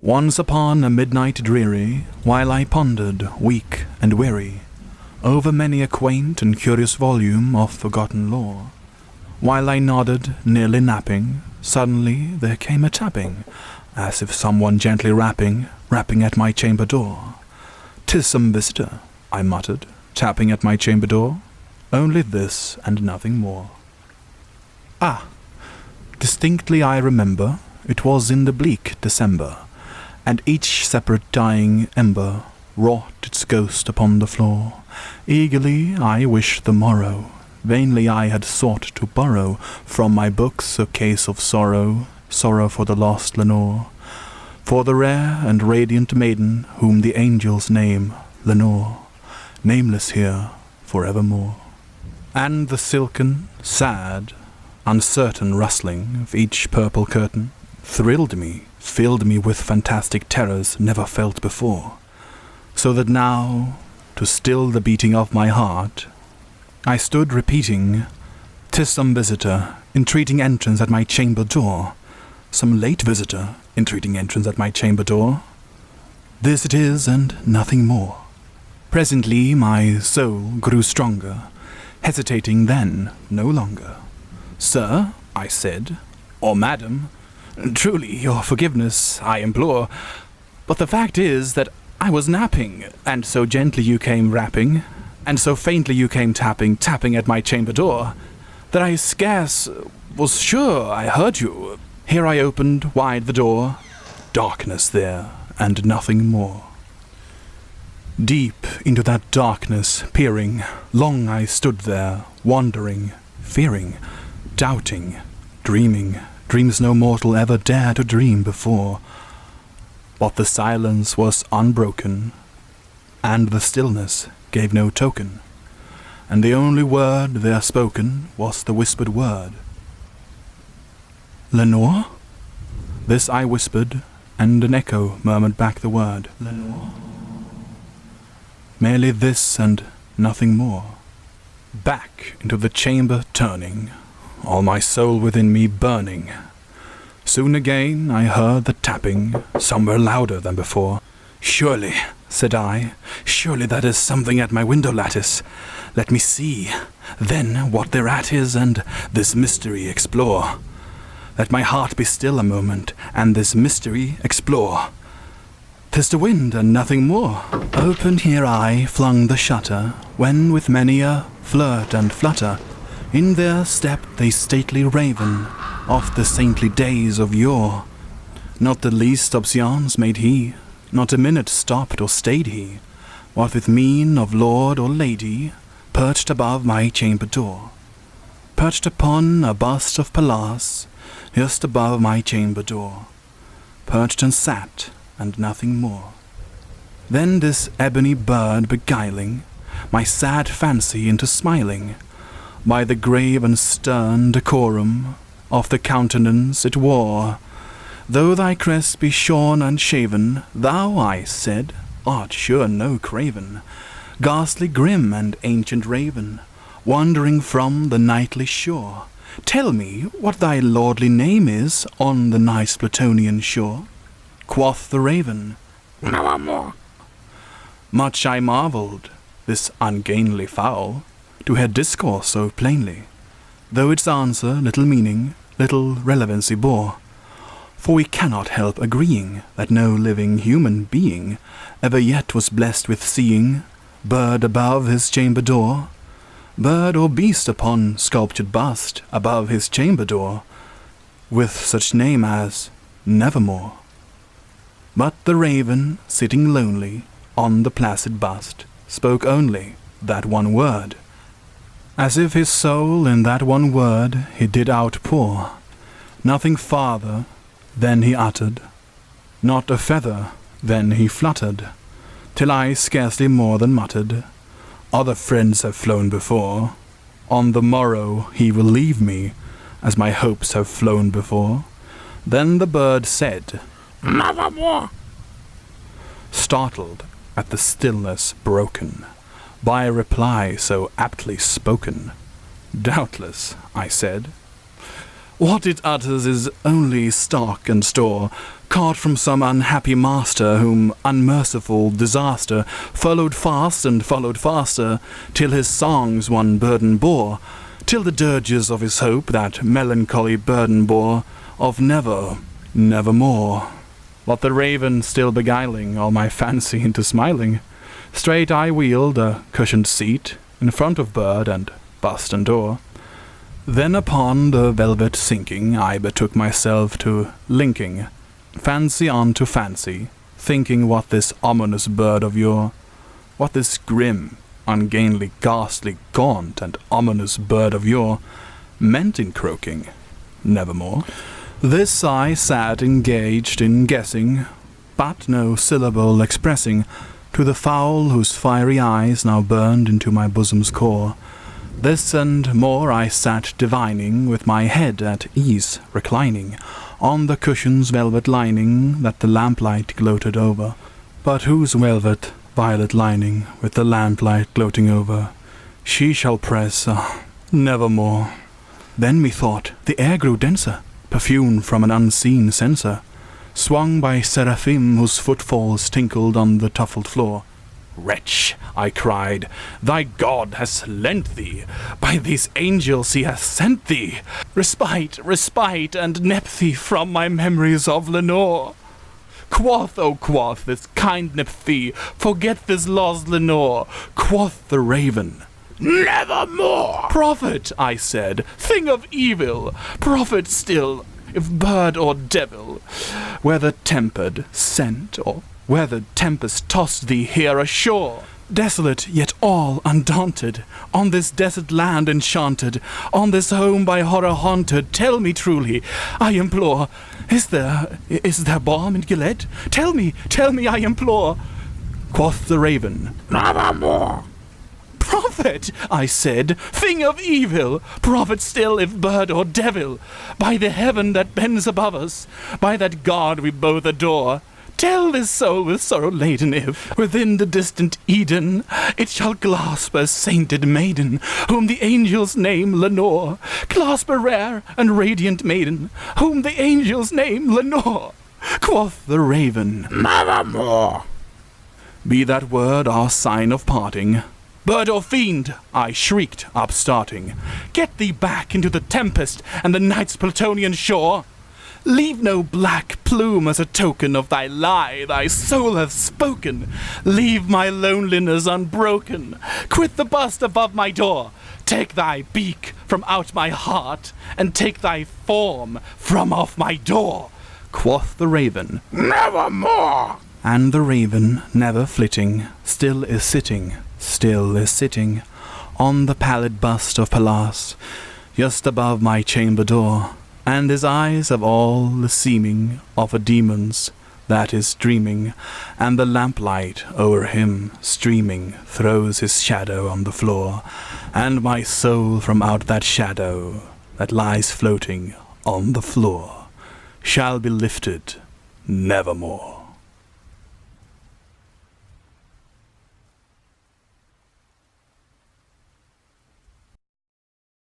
Once upon a midnight dreary, while I pondered, weak and weary, over many a quaint and curious volume of forgotten lore, while I nodded, nearly napping, suddenly there came a tapping, as if someone gently rapping at my chamber door. "'Tis some visitor," I muttered, tapping at my chamber door. Only this and nothing more. Ah! Distinctly I remember, it was in the bleak December, and each separate dying ember wrought its ghost upon the floor. Eagerly I wished the morrow, vainly I had sought to borrow from my books a case of sorrow, sorrow for the lost Lenore, for the rare and radiant maiden whom the angels name Lenore, nameless here forevermore. And the silken, sad, uncertain rustling of each purple curtain thrilled me, filled me with fantastic terrors never felt before, so that now, to still the beating of my heart, I stood repeating, "'Tis some visitor, entreating entrance at my chamber door, some late visitor, entreating entrance at my chamber door. This it is, and nothing more." Presently my soul grew stronger, hesitating then no longer. "Sir," I said, "or madam, truly your forgiveness I implore, but the fact is that I was napping, and so gently you came rapping, and so faintly you came tapping at my chamber door, that I scarce was sure I heard you. Here I opened wide the door, darkness there, and nothing more." Deep into that darkness peering, long I stood there, wondering, fearing, doubting, dreaming, dreams no mortal ever dared to dream before. But the silence was unbroken, and the stillness gave no token, and the only word there spoken was the whispered word. "Lenore?" This I whispered, and an echo murmured back the word, "Lenore?" Merely this and nothing more. Back into the chamber turning, all my soul within me burning. Soon again I heard the tapping, somewhere louder than before. "Surely," said I, "surely that is something at my window lattice. Let me see, then, what thereat is, and this mystery explore. Let my heart be still a moment, and this mystery explore. 'Tis the wind, and nothing more." Open here I flung the shutter, when with many a flirt and flutter, in there stepped the stately raven of the saintly days of yore. Not the least obeisance made he, not a minute stopped or stayed he, what with mien of lord or lady, perched above my chamber door. Perched upon a bust of Pallas, just above my chamber door. Perched and sat, and nothing more. Then this ebony bird beguiling my sad fancy into smiling, by the grave and stern decorum of the countenance it wore. "Though thy crest be shorn and shaven, thou," I said, "art sure no craven, ghastly grim and ancient raven, wandering from the nightly shore. Tell me what thy lordly name is on the nice Plutonian shore." Quoth the raven, "Nevermore." Much I marvelled, this ungainly fowl, to hear discourse so plainly, though its answer little meaning, little relevancy bore. For we cannot help agreeing that no living human being ever yet was blessed with seeing bird above his chamber door, bird or beast upon sculptured bust above his chamber door, with such name as Nevermore. But the raven, sitting lonely on the placid bust, spoke only that one word, as if his soul in that one word he did outpour. Nothing farther then he uttered, not a feather then he fluttered, till I scarcely more than muttered, "Other friends have flown before. On the morrow he will leave me, as my hopes have flown before." Then the bird said, "Nevermore," startled at the stillness broken by a reply so aptly spoken. "Doubtless," I said, "what it utters is only stock and store, caught from some unhappy master, whom unmerciful disaster followed fast and followed faster, till his songs one burden bore, till the dirges of his hope that melancholy burden bore, of never, nevermore. But the raven still beguiling all my fancy into smiling, straight I wheeled a cushioned seat in front of bird and bust and door. Then upon the velvet sinking I betook myself to linking fancy on to fancy, thinking what this ominous bird of yore, what this grim, ungainly, ghastly, gaunt, and ominous bird of yore meant in croaking, nevermore. This I sat engaged in guessing, but no syllable expressing to the fowl whose fiery eyes now burned into my bosom's core. This and more I sat divining, with my head at ease reclining on the cushion's velvet lining that the lamplight gloated over, but whose velvet violet lining with the lamplight gloating over she shall press nevermore. Then methought the air grew denser, perfumed from an unseen censer, swung by seraphim whose footfalls tinkled on the tuffled floor. "Wretch," I cried, "thy God has lent thee, by these angels he has sent thee, respite, respite, and nepenthe from my memories of Lenore. Quoth, oh quoth, this kind nepenthe, forget this lost Lenore." Quoth the raven, "Nevermore." "Prophet," I said, "thing of evil, prophet still, if bird or devil, whether tempered, sent, or whether tempest tossed thee here ashore, desolate yet all undaunted, on this desert land enchanted, on this home by horror haunted, tell me truly, I implore, is there balm in Gilead? Tell me, I implore." Quoth the raven, "Nevermore." "Prophet," I said, "thing of evil, prophet still, if bird or devil, by the heaven that bends above us, by that God we both adore, tell this soul with sorrow laden if, within the distant Eden, it shall clasp a sainted maiden, whom the angels name Lenore, clasp a rare and radiant maiden, whom the angels name Lenore." Quoth the raven, "Nevermore." "Be that word our sign of parting." "Bird or fiend," I shrieked, upstarting, "get thee back into the tempest and the night's Plutonian shore. Leave no black plume as a token of thy lie thy soul hath spoken. Leave my loneliness unbroken. Quit the bust above my door. Take thy beak from out my heart, and take thy form from off my door." Quoth the raven, "Nevermore." And the raven, never flitting, still is sitting on the pallid bust of Pallas, just above my chamber door, and his eyes have all the seeming of a demon's that is dreaming, and the lamplight o'er him streaming throws his shadow on the floor, and my soul from out that shadow that lies floating on the floor shall be lifted nevermore.